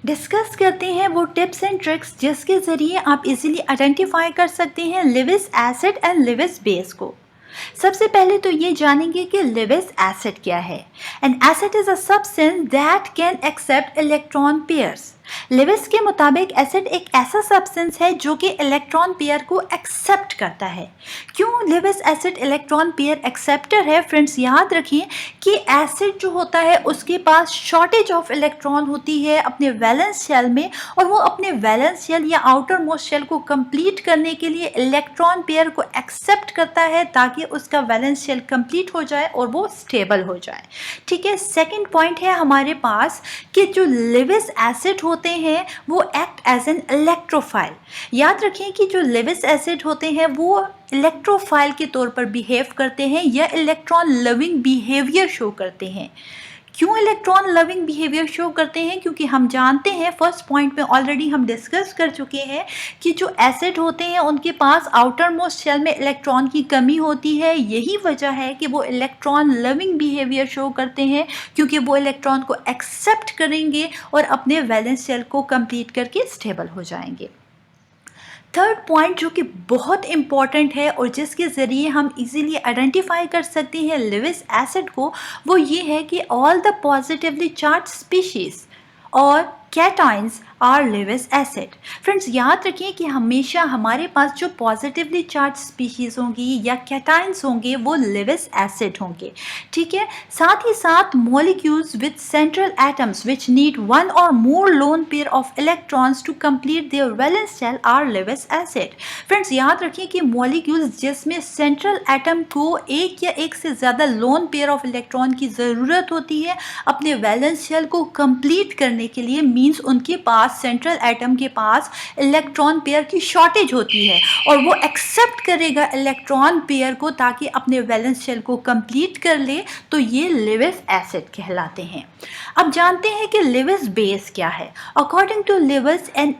Discuss करते हैं वो टिप्स एंड ट्रिक्स जिसके ज़रिए आप इजीली आइडेंटिफाई कर सकते हैं Lewis acid and Lewis base को। सबसे पहले तो ये जानेंगे कि लिविस एसिड क्या है। An acid is a substance that can accept electron pairs. Lewis के मुताबिक एसिड एक ऐसा सब्सटेंस है जो कि इलेक्ट्रॉन पेयर को एक्सेप्ट करता है। क्यों Lewis acid electron pair acceptor है? फ्रेंड्स याद रखिए कि एसिड जो होता है उसके पास शॉर्टेज ऑफ इलेक्ट्रॉन होती है अपने वैलेंस शेल में, और वो अपने वैलेंस शेल या आउटर मोस्ट शेल को कंप्लीट करने के लिए इलेक्ट्रॉन पेयर को एक्सेप्ट करता है ताकि उसका वैलेंस शेल कंप्लीट हो जाए और वो स्टेबल हो जाए। ठीक है, सेकंड पॉइंट है हमारे पास कि जो लिविस एसिड होते हैं वो एक्ट एज एन इलेक्ट्रोफाइल। याद रखें कि जो लिविस एसिड होते हैं वो इलेक्ट्रोफाइल के तौर पर बिहेव करते हैं या इलेक्ट्रॉन लविंग बिहेवियर शो करते हैं। क्यों इलेक्ट्रॉन लविंग बिहेवियर शो करते हैं? क्योंकि हम जानते हैं, फर्स्ट पॉइंट में ऑलरेडी हम डिस्कस कर चुके हैं कि जो एसिड होते हैं उनके पास आउटर मोस्ट शेल में इलेक्ट्रॉन की कमी होती है। यही वजह है कि वो इलेक्ट्रॉन लविंग बिहेवियर शो करते हैं, क्योंकि वो इलेक्ट्रॉन को एक्सेप्ट करेंगे और अपने वैलेंस शेल को कंप्लीट करके स्टेबल हो जाएंगे। थर्ड पॉइंट जो कि बहुत इंपॉर्टेंट है और जिसके ज़रिए हम इजीली आइडेंटिफाई कर सकते हैं लिविस एसिड को, वो ये है कि all the positively charged species और cations are Lewis acid. Friends याद रखिए कि हमेशा हमारे पास जो पॉजिटिवली चार्ज स्पीशीज होंगी या कैटाइंस होंगे वो लिविस एसिड होंगे। ठीक है, साथ ही साथ molecules with central atoms which need one और more lone pair of electrons to complete their valence shell are Lewis acid. Friends याद रखिए कि मॉलिक्यूल्स जिसमें सेंट्रल एटम को एक या एक से ज़्यादा लोन पेयर ऑफ इलेक्ट्रॉन की ज़रूरत होती है अपने वैलेंस शेल को कंप्लीट करने के लिए, मीन्स उनके पास सेंट्रल एटम के पास इलेक्ट्रॉन पेयर की शॉर्टेज होती है और वो एक्सेप्ट करेगा इलेक्ट्रॉन पेयर को ताकि अपने वैलेंस शेल को कंप्लीट कर ले, तो ये लिविस एसिड कहलाते हैं। अब जानते हैं कि लिविस बेस क्या है। According to Lewis, an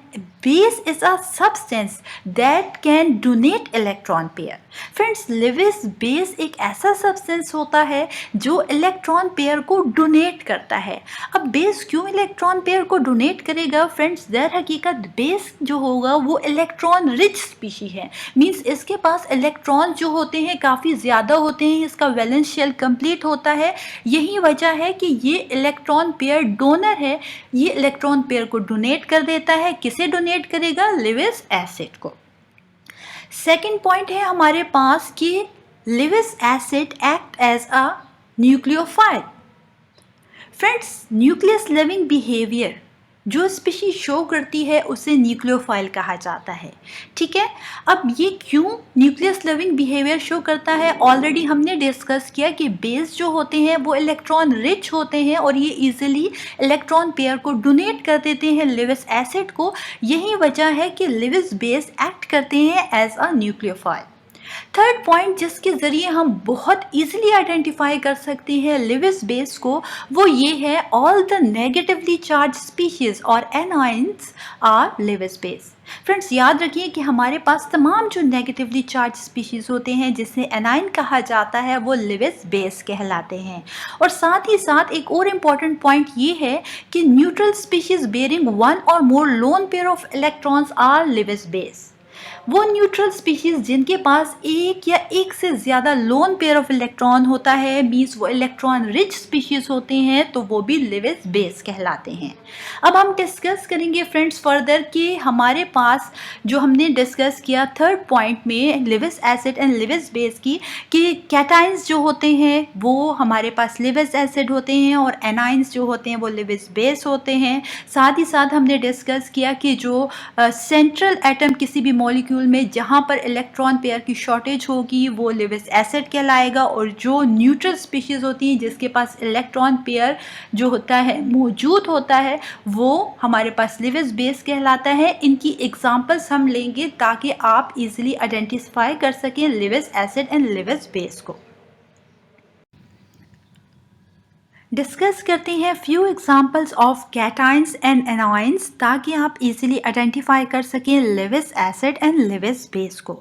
base is a substance that can donate electron pair. Friends Lewis base एक ऐसा सब्सटेंस होता है जो इलेक्ट्रॉन पेयर को डोनेट करता है। अब बेस क्यों इलेक्ट्रॉन पेयर को डोनेट करेगा? फ्रेंड्स दर हकीकत बेस जो होगा वो इलेक्ट्रॉन रिच स्पीशी है, मींस इसके पास इलेक्ट्रॉन जो होते हैं काफ़ी ज़्यादा होते हैं, इसका वैलेंस शेल कंप्लीट होता है। यही वजह है कि ये इलेक्ट्रॉन पेयर डोनर है, ये इलेक्ट्रॉन पेयर को डोनेट कर देता है। किसे डोनेट करेगा? लिविस एसिड को। सेकेंड पॉइंट है हमारे पास कि Lewis acid act as a nucleophile. Friends nucleus living behaviour जो स्पीशीज शो करती है उसे न्यूक्लियोफाइल कहा जाता है। ठीक है, अब ये क्यों न्यूक्लियस लिविंग बिहेवियर शो करता है? ऑलरेडी हमने डिस्कस किया कि बेस जो होते हैं वो इलेक्ट्रॉन रिच होते हैं और ये इजीली इलेक्ट्रॉन पेयर को डोनेट कर देते हैं लिविस एसिड को। यही वजह है कि लिविस बेस एक्ट करते हैं as a nucleophile. Third point जिसके ज़रिए हम बहुत इजीली आइडेंटिफाई कर सकते हैं लिविस बेस को, वो ये है all the negatively charged species और anions are Lewis base. Friends याद रखिए कि हमारे पास तमाम जो नेगेटिवली चार्ज स्पीशीज होते हैं जिसे एनाइन कहा जाता है वो लिविस बेस कहलाते हैं। और साथ ही साथ एक और इम्पॉर्टेंट पॉइंट ये है कि न्यूट्रल स्पीशीज बेयरिंग वन और more lone pair of electrons are Lewis base. वो न्यूट्रल स्पीशीज जिनके पास एक या एक से ज़्यादा लोन पेयर ऑफ इलेक्ट्रॉन होता है, मीन्स वो इलेक्ट्रॉन रिच स्पीशीज होते हैं, तो वो भी लिविस बेस कहलाते हैं। अब हम डिस्कस करेंगे फ्रेंड्स फर्दर कि हमारे पास जो हमने डिस्कस किया थर्ड पॉइंट में Lewis acid and Lewis base की, कि कैटाइंस जो होते हैं वो हमारे पास लिविस एसिड होते हैं और एनाइंस जो होते हैं वो लिविस बेस होते हैं। साथ ही साथ हमने डिस्कस किया कि जो सेंट्रल एटम किसी भी मॉलिक्यूल में जहाँ पर इलेक्ट्रॉन पेयर की शॉर्टेज होगी वो लिविस एसिड कहलाएगा, और जो न्यूट्रल स्पीशीज होती हैं जिसके पास इलेक्ट्रॉन पेयर जो होता है मौजूद होता है वो हमारे पास लिविस बेस कहलाता है। इनकी एग्जांपल्स हम लेंगे ताकि आप इजीली आइडेंटिफाई कर सकें Lewis acid and Lewis base को। डिस्कस करते हैं few examples of cations and anions ताकि आप इजीली आइडेंटिफाई कर सकें Lewis acid and Lewis base को।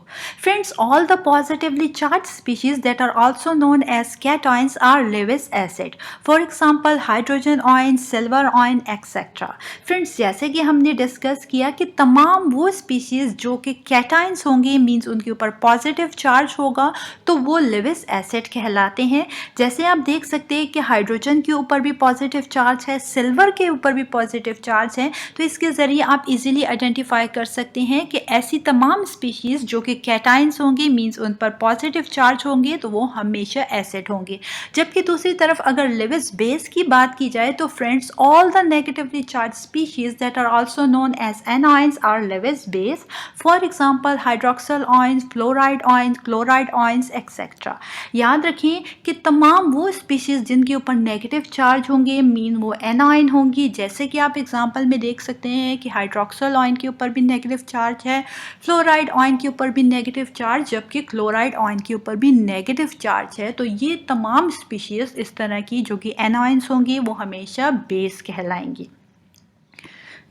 Friends, all the positively charged species that are also known as cations are Lewis acid. For example hydrogen ion, silver ion etcetera. Friends, जैसे कि हमने discuss किया कि तमाम वो स्पीशीज जो कि कैटाइंस होंगे, मीन्स उनके ऊपर पॉजिटिव चार्ज होगा, तो वो लेविस एसिड कहलाते हैं। जैसे आप देख सकते हैं कि हाइड्रोजन के ऊपर भी पॉजिटिव चार्ज है, सिल्वर के ऊपर भी पॉजिटिव चार्ज है, तो इसके ज़रिए आप इजीली आइडेंटिफाई कर सकते हैं कि ऐसी तमाम स्पीशीज़ जो कि कैटाइंस होंगी, मींस उन पर पॉजिटिव चार्ज होंगे, तो वो हमेशा एसिड होंगे। जबकि दूसरी तरफ अगर लेविस बेस की बात की जाए तो friends, all the negatively charge species that are also known as anions are Lewis base. For example hydroxyl ions, chloride ions etcetera. याद रखें कि तमाम वो स्पीशीज़ जिनके ऊपर नेगेटिव चार्ज होंगे, मीन वो एनाइन होंगी। जैसे कि आप एग्जांपल में देख सकते हैं कि हाइड्रोक्सल आयन के ऊपर भी नेगेटिव चार्ज है, फ्लोराइड आयन के ऊपर भी नेगेटिव चार्ज, जबकि क्लोराइड आयन के ऊपर भी नेगेटिव चार्ज है। तो ये तमाम स्पीशीज़ इस तरह की जो कि एनाइंस होंगी, वो हमेशा बेस कहलाएंगी।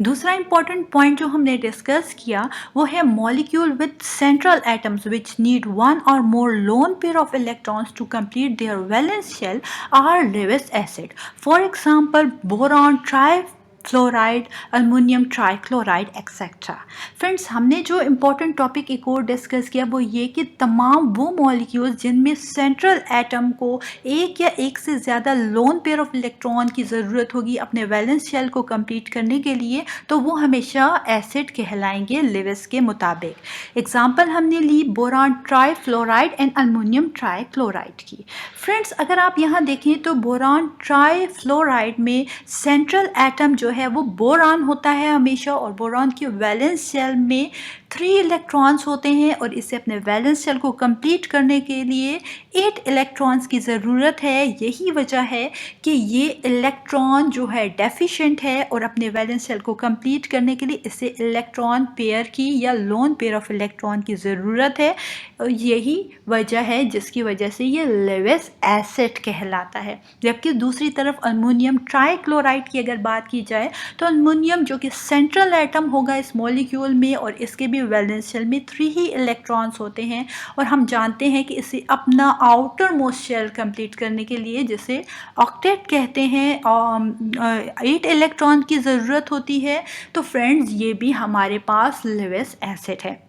दूसरा इंपॉर्टेंट पॉइंट जो हमने डिस्कस किया वो है molecule with central atoms which need one और more lone pair of electrons to complete their valence shell are Lewis acid. For example boron, fluoride, aluminium trichloride etcetera. Friends, हमने जो important topic एक और discuss किया वो ये कि तमाम वो मॉलिक्यूल्स जिनमें सेंट्रल एटम को एक या एक से ज़्यादा लोन पेयर ऑफ इलेक्ट्रॉन की ज़रूरत होगी अपने वैलेंस शेल को कंप्लीट करने के लिए, तो वो हमेशा एसिड कहलाएंगे लेविस के मुताबिक। एग्जाम्पल हमने ली boron trifluoride and aluminium trichloride की। फ्रेंड्स, अगर आप यहाँ देखें तो बोरॉन ट्राइफ्लोराइड में सेंट्रल एटम जो है वो बोरॉन होता है हमेशा, और बोरॉन की वैलेंस शेल में 3 इलेक्ट्रॉन्स होते हैं और इसे अपने वैलेंस शेल को कंप्लीट करने के लिए 8 इलेक्ट्रॉन्स की ज़रूरत है। यही वजह है कि ये इलेक्ट्रॉन जो है डेफिशिएंट है और अपने वैलेंस शेल को कंप्लीट करने के लिए इसे इलेक्ट्रॉन पेयर की या लोन पेयर ऑफ इलेक्ट्रॉन की ज़रूरत है। यही वजह है जिसकी वजह से ये लेविस एसिड कहलाता है। जबकि दूसरी तरफ अल्मोनियम ट्राइक्लोराइड की अगर बात की जाए तो अल्मोनियम जो कि सेंट्रल एटम होगा इस मॉलिक्यूल में और इसके भी वैलेंस शेल में 3 ही इलेक्ट्रॉन्स होते हैं, और हम जानते हैं कि इसे अपना आउटर मोस्ट शेल कंप्लीट करने के लिए, जिसे ऑक्टेट कहते हैं, 8 इलेक्ट्रॉन की ज़रूरत होती है। तो फ्रेंड्स, ये भी हमारे पास लेविस एसिड है।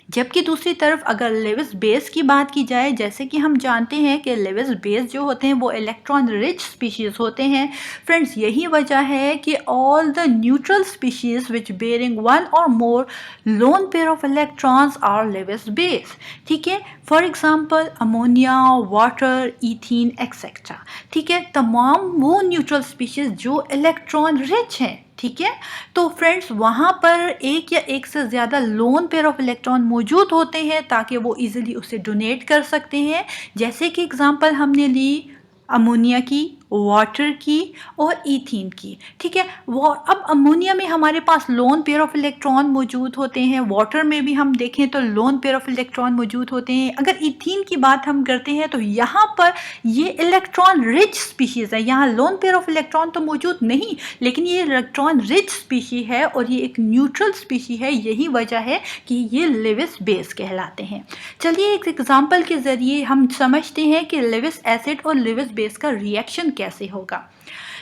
जबकि दूसरी तरफ अगर लेविस बेस की बात की जाए, जैसे कि हम जानते हैं कि लेविस बेस जो होते हैं वो इलेक्ट्रॉन रिच स्पीशीज़ होते हैं। फ्रेंड्स, यही वजह है कि all the neutral species which bearing one और more lone pair of electrons are Lewis base. ठीक है, for example ammonia, water, ethene etcetera. ठीक है, तमाम वो न्यूट्रल स्पीशीज़ जो इलेक्ट्रॉन रिच हैं। ठीक है, तो फ्रेंड्स, वहाँ पर एक या एक से ज़्यादा लोन पेयर ऑफ इलेक्ट्रॉन मौजूद होते हैं ताकि वो इजीली उसे डोनेट कर सकते हैं। जैसे कि एग्जांपल हमने ली अमोनिया की, वाटर की और ईथीन की। ठीक है, वो अब अमोनिया में हमारे पास लोन पेयर ऑफ इलेक्ट्रॉन मौजूद होते हैं, वाटर में भी हम देखें तो लोन पेयर ऑफ इलेक्ट्रॉन मौजूद होते हैं। अगर ईथीन की बात हम करते हैं तो यहाँ पर ये इलेक्ट्रॉन रिच स्पीशीज़ है, यहाँ लोन पेयर ऑफ इलेक्ट्रॉन तो मौजूद नहीं, लेकिन ये इलेक्ट्रॉन रिच स्पीशी है और ये एक न्यूट्रल स्पीशी है। यही वजह है कि ये लेविस बेस कहलाते हैं। चलिए एक एग्जाम्पल के ज़रिए हम समझते हैं कि लेविस एसिड और लेविस बेस का रिएक्शन कैसे होगा।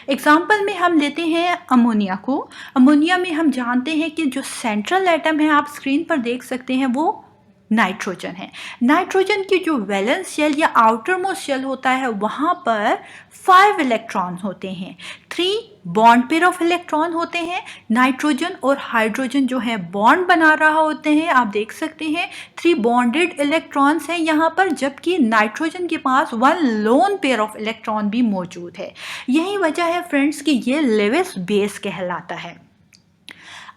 एग्जाम्पल में हम लेते हैं अमोनिया को। अमोनिया में हम जानते हैं कि जो सेंट्रल एटम है, आप स्क्रीन पर देख सकते हैं, वो नाइट्रोजन है। नाइट्रोजन की जो वैलेंस शेल या आउटर मोस्ट शेल होता है वहाँ पर 5 इलेक्ट्रॉन होते हैं, 3 बॉन्ड पेयर ऑफ इलेक्ट्रॉन होते हैं। नाइट्रोजन और हाइड्रोजन जो है बॉन्ड बना रहा होते हैं, आप देख सकते हैं 3 बॉन्डेड इलेक्ट्रॉन्स हैं यहाँ पर, जबकि नाइट्रोजन के पास 1 लोन पेयर ऑफ इलेक्ट्रॉन भी मौजूद है। यही वजह है फ्रेंड्स कि ये लेविस बेस कहलाता है।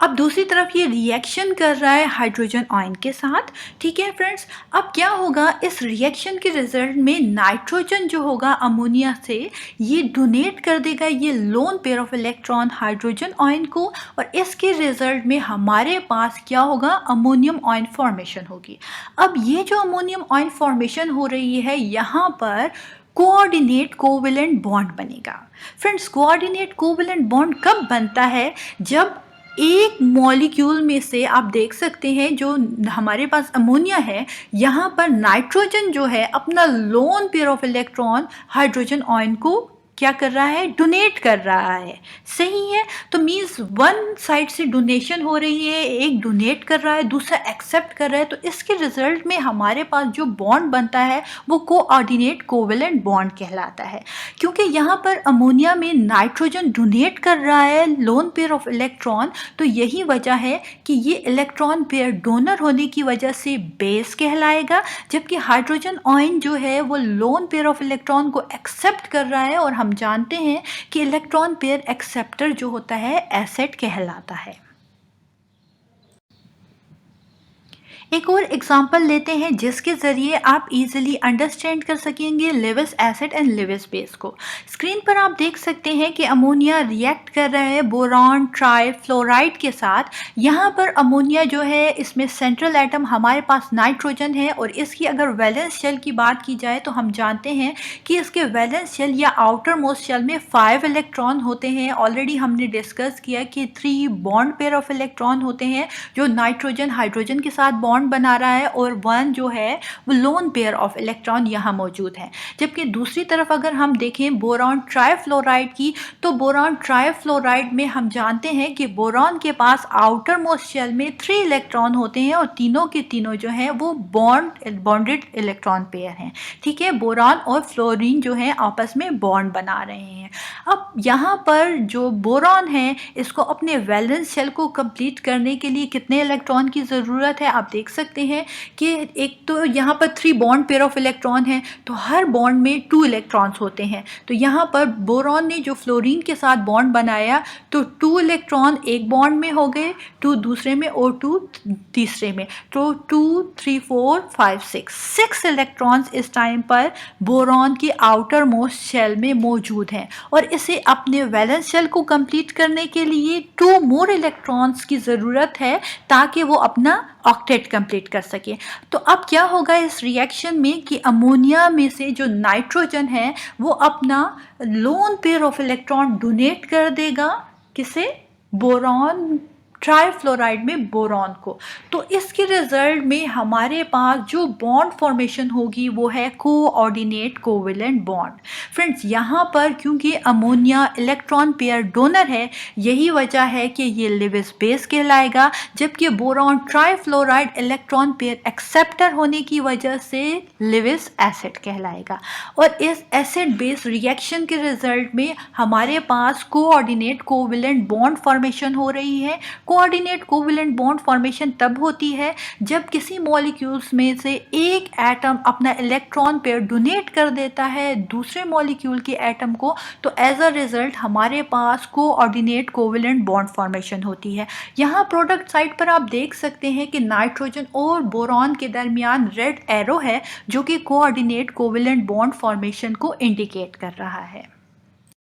अब दूसरी तरफ ये रिएक्शन कर रहा है हाइड्रोजन आयन के साथ। ठीक है फ्रेंड्स, अब क्या होगा, इस रिएक्शन के रिजल्ट में नाइट्रोजन जो होगा अमोनिया से ये डोनेट कर देगा ये loan pair of electron hydrogen ion को, और इसके रिजल्ट में हमारे पास क्या होगा, अमोनियम आयन फॉर्मेशन होगी। अब ये जो अमोनियम आयन फॉर्मेशन हो रही है, यहाँ पर कोऑर्डिनेट कोवेलेंट बॉन्ड बनेगा। फ्रेंड्स, कोऑर्डिनेट कोवेलेंट बॉन्ड कब बनता है? जब एक मॉलिक्यूल में से आप देख सकते हैं जो हमारे पास अमोनिया है, यहाँ पर नाइट्रोजन जो है अपना loan pair of electron hydrogen ion को क्या कर रहा है? डोनेट कर रहा है। सही है, तो मीन्स वन साइड से डोनेशन हो रही है, एक डोनेट कर रहा है, दूसरा एक्सेप्ट कर रहा है, तो इसके रिजल्ट में हमारे पास जो बॉन्ड बनता है वो कोऑर्डिनेट कोवेलेंट बॉन्ड कहलाता है। क्योंकि यहाँ पर अमोनिया में नाइट्रोजन डोनेट कर रहा है लोन पेयर ऑफ इलेक्ट्रॉन, तो यही वजह है कि ये इलेक्ट्रॉन पेयर डोनर होने की वजह से बेस कहलाएगा, जबकि हाइड्रोजन आयन जो है वो लोन पेयर ऑफ इलेक्ट्रॉन को एक्सेप्ट कर रहा है, और हम जानते हैं कि इलेक्ट्रॉन पेयर एक्सेप्टर जो होता है एसिड कहलाता है। एक और एग्जांपल लेते हैं जिसके ज़रिए आप इजीली अंडरस्टैंड कर सकेंगे Lewis acid and Lewis base को। स्क्रीन पर आप देख सकते हैं कि अमोनिया रिएक्ट कर रहा है बोरॉन ट्राइफ्लोराइड के साथ। यहाँ पर अमोनिया जो है इसमें सेंट्रल एटम हमारे पास नाइट्रोजन है, और इसकी अगर वैलेंस शेल की बात की जाए तो हम जानते हैं कि इसके वैलेंस शेल या आउटर मोस्ट शेल में 5 इलेक्ट्रॉन होते हैं। ऑलरेडी हमने डिस्कस किया कि 3 बॉन्ड पेयर ऑफ इलेक्ट्रॉन होते हैं जो नाइट्रोजन हाइड्रोजन के साथ बॉन्ड बना रहा है, और 1 जो है वो लोन पेयर ऑफ इलेक्ट्रॉन यहाँ मौजूद है। जबकि दूसरी तरफ अगर हम देखें बोरॉन ट्राइफ्लोराइड की, तो बोरॉन ट्राइफ्लोराइड में हम जानते हैं कि बोरॉन के पास आउटर मोस्ट शेल में 3 इलेक्ट्रॉन होते हैं, और तीनों के तीनों जो हैं वो बॉन्डेड इलेक्ट्रॉन पेयर हैं। ठीक है, बोरॉन और फ्लोरीन जो है आपस में बॉन्ड बना रहे हैं। अब यहाँ पर जो बोरॉन है इसको अपने वैलेंस शेल को कंप्लीट करने के लिए कितने इलेक्ट्रॉन की ज़रूरत है? आप देख सकते हैं कि एक तो यहाँ पर 3 बॉन्ड पेयर ऑफ इलेक्ट्रॉन है, तो हर बॉन्ड में 2 इलेक्ट्रॉन्स होते हैं। तो यहाँ पर बोरॉन ने जो फ्लोरीन के साथ बॉन्ड बनाया, तो 2 इलेक्ट्रॉन एक बॉन्ड में हो गए, 2 दूसरे में और 2 तीसरे में, तो 2 3 4 5 6 इलेक्ट्रॉन्स इस टाइम पर बोरॉन की आउटर मोस्ट शेल में मौजूद हैं, और इसे अपने वैलेंस शेल को कंप्लीट करने के लिए 2 मोर इलेक्ट्रॉन्स की ज़रूरत है ताकि वो अपना ऑक्टेट कंप्लीट कर सके। तो अब क्या होगा इस रिएक्शन में कि अमोनिया में से जो नाइट्रोजन है वो अपना loan pair of electron donate कर देगा, किसे? बोरॉन ट्राइफ्लोराइड में बोरॉन को। तो इसके रिजल्ट में हमारे पास जो बॉन्ड फॉर्मेशन होगी वो है कोऑर्डिनेट कोवेलेंट बॉन्ड। फ्रेंड्स, यहाँ पर क्योंकि अमोनिया इलेक्ट्रॉन पेयर डोनर है, यही वजह है कि ये लेविस बेस कहलाएगा, जबकि boron trifluoride electron pair acceptor होने की वजह से लेविस एसिड कहलाएगा। और इस एसिड बेस रिएक्शन के रिजल्ट में हमारे पास कोऑर्डिनेट कोवेलेंट बॉन्ड फॉर्मेशन हो रही है। कोऑर्डिनेट कोवेलेंट बॉन्ड फॉर्मेशन तब होती है जब किसी मॉलिक्यूल्स में से एक एटम अपना इलेक्ट्रॉन पेयर डोनेट कर देता है दूसरे मॉलिक्यूल के एटम को, तो एज अ रिजल्ट हमारे पास कोऑर्डिनेट कोवेलेंट बॉन्ड फॉर्मेशन होती है। यहाँ प्रोडक्ट साइड पर आप देख सकते हैं कि नाइट्रोजन और बोरॉन के दरमियान रेड एरो है जो कि कोऑर्डिनेट कोवेलेंट बॉन्ड फॉर्मेशन को इंडिकेट कर रहा है।